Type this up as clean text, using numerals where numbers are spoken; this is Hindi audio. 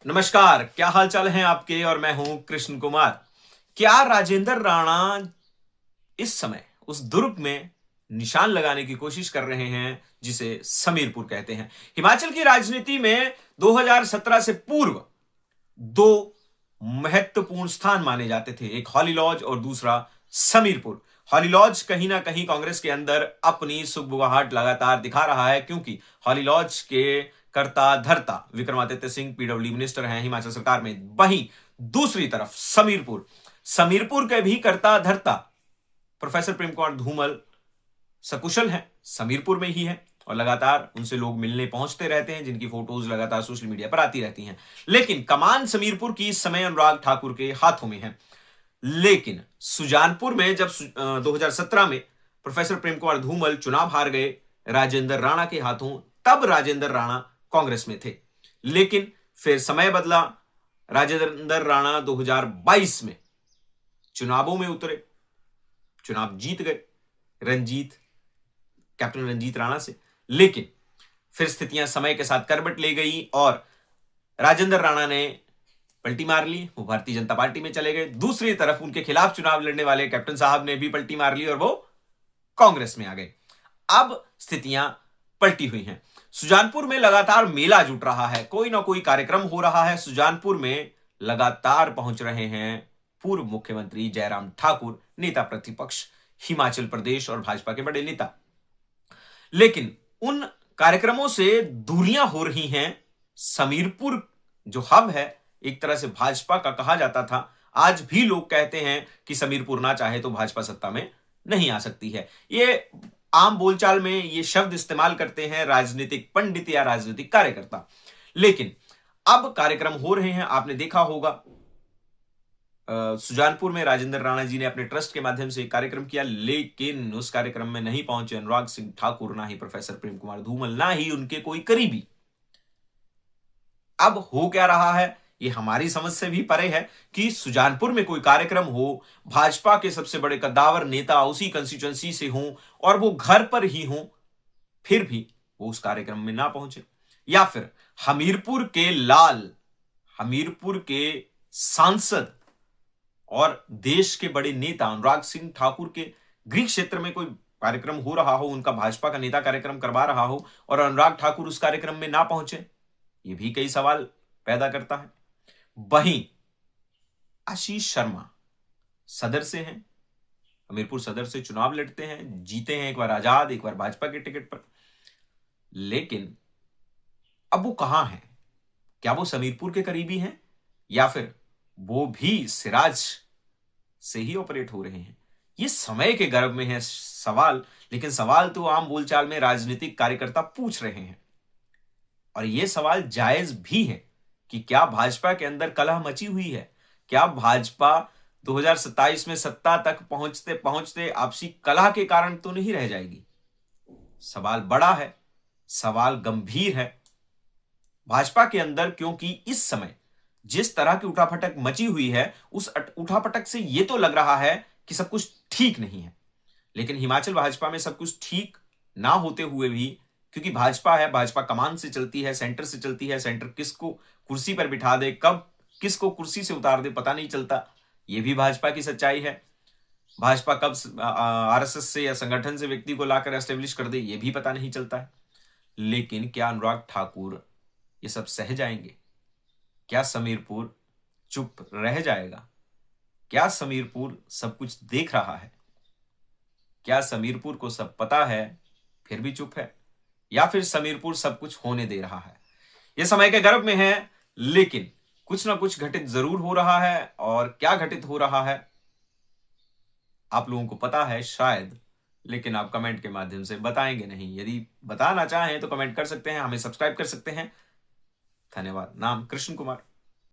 नमस्कार, क्या हाल चाल हैं आपके। और मैं हूं कृष्ण कुमार। क्या राजेंद्र राणा इस समय उस दुर्ग में निशान लगाने की कोशिश कर रहे हैं जिसे समीरपुर कहते हैं। हिमाचल की राजनीति में 2017 से पूर्व दो महत्वपूर्ण स्थान माने जाते थे, एक हॉली लॉज और दूसरा समीरपुर। हॉली लॉज कहीं ना कहीं कांग्रेस के अंदर अपनी सुगबुगाहट लगातार दिखा रहा है, क्योंकि हॉली लॉज के कर्ता धर्ता विक्रमादित्य सिंह पीडब्ल्यू मिनिस्टर हैं हिमाचल सरकार में। वहीं दूसरी तरफ समीरपुर, समीरपुर के भी कर्ता धर्ता प्रोफेसर प्रेम कुमार धूमल सकुशल हैं, समीरपुर में ही हैं और लगातार उनसे लोग मिलने पहुंचते रहते हैं, जिनकी फोटोज लगातार सोशल मीडिया पर आती रहती हैं। लेकिन कमान समीरपुर की इस समय अनुराग ठाकुर के हाथों में है। लेकिन सुजानपुर में जब 2017 में प्रोफेसर प्रेम कुमार धूमल चुनाव हार गए राजेंद्र राणा के हाथों, तब राजेंद्र राणा कांग्रेस में थे। लेकिन फिर समय बदला, राजेंद्र राणा 2022 में चुनावों में उतरे, चुनाव जीत गए कैप्टन रंजीत राणा से। लेकिन फिर स्थितियां समय के साथ करवट ले गई और राजेंद्र राणा ने पलटी मार ली, वो भारतीय जनता पार्टी में चले गए। दूसरी तरफ उनके खिलाफ चुनाव लड़ने वाले कैप्टन साहब ने भी पलटी मार ली और वो कांग्रेस में आ गए। अब स्थितियां पलटी हुई हैं। सुजानपुर में लगातार मेला जुट रहा है, कोई ना कोई कार्यक्रम हो रहा है। सुजानपुर में लगातार पहुंच रहे हैं पूर्व मुख्यमंत्री जयराम ठाकुर, नेता प्रतिपक्ष हिमाचल प्रदेश और भाजपा के बड़े नेता। लेकिन उन कार्यक्रमों से दूरियां हो रही हैं। समीरपुर जो हब है, एक तरह से भाजपा का कहा जाता था, आज भी लोग कहते हैं कि समीरपुर ना चाहे तो भाजपा सत्ता में नहीं आ सकती है। ये आम बोलचाल में ये शब्द इस्तेमाल करते हैं राजनीतिक पंडित या राजनीतिक कार्यकर्ता। लेकिन अब कार्यक्रम हो रहे हैं, आपने देखा होगा सुजानपुर में राजेंद्र राणा जी ने अपने ट्रस्ट के माध्यम से एक कार्यक्रम किया, लेकिन उस कार्यक्रम में नहीं पहुंचे अनुराग सिंह ठाकुर, ना ही प्रोफेसर प्रेम कुमार धूमल, ना ही उनके कोई करीबी। अब हो क्या रहा है, ये हमारी समझ से भी परे है कि सुजानपुर में कोई कार्यक्रम हो, भाजपा के सबसे बड़े कद्दावर नेता उसी कंस्टिट्यूएंसी से हों और वो घर पर ही हों, फिर भी वो उस कार्यक्रम में ना पहुंचे। या फिर हमीरपुर के लाल, हमीरपुर के सांसद और देश के बड़े नेता अनुराग सिंह ठाकुर के गृह क्षेत्र में कोई कार्यक्रम हो रहा हो, उनका भाजपा का नेता कार्यक्रम करवा रहा हो और अनुराग ठाकुर उस कार्यक्रम में ना पहुंचे, ये भी कई सवाल पैदा करता है। वहीं आशीष शर्मा सदर से हैं, हमीरपुर सदर से चुनाव लड़ते हैं, जीते हैं एक बार आजाद, एक बार भाजपा के टिकट पर। लेकिन अब वो कहां हैं? क्या वो समीरपुर के करीबी हैं या फिर वो भी सिराज से ही ऑपरेट हो रहे हैं? ये समय के गर्भ में है सवाल, लेकिन सवाल तो आम बोलचाल में राजनीतिक कार्यकर्ता पूछ रहे हैं। और यह सवाल जायज भी है कि क्या भाजपा के अंदर कलह मची हुई है? क्या भाजपा 2027 में सत्ता तक पहुंचते पहुंचते आपसी कलह के कारण तो नहीं रह जाएगी? सवाल बड़ा है, सवाल गंभीर है भाजपा के अंदर, क्योंकि इस समय जिस तरह की उठापटक मची हुई है, उस उठापटक से यह तो लग रहा है कि सब कुछ ठीक नहीं है। लेकिन हिमाचल भाजपा में सब कुछ ठीक ना होते हुए भी, क्योंकि भाजपा है, भाजपा कमान से चलती है, सेंटर से चलती है, सेंटर किसको कुर्सी पर बिठा दे, कब किसको कुर्सी से उतार दे पता नहीं चलता, यह भी भाजपा की सच्चाई है। भाजपा कब आरएसएस से या संगठन से व्यक्ति को लाकर एस्टेब्लिश कर दे, यह भी पता नहीं चलता है। लेकिन क्या अनुराग ठाकुर ये सब सह जाएंगे? क्या समीरपुर चुप रह जाएगा? क्या समीरपुर सब कुछ देख रहा है? क्या समीरपुर को सब पता है फिर भी चुप है, या फिर समीरपुर सब कुछ होने दे रहा है? यह समय के गर्भ में है, लेकिन कुछ ना कुछ घटित जरूर हो रहा है। और क्या घटित हो रहा है आप लोगों को पता है शायद, लेकिन आप कमेंट के माध्यम से बताएंगे नहीं। यदि बताना चाहें तो कमेंट कर सकते हैं, हमें सब्सक्राइब कर सकते हैं। धन्यवाद। नाम कृष्ण कुमार।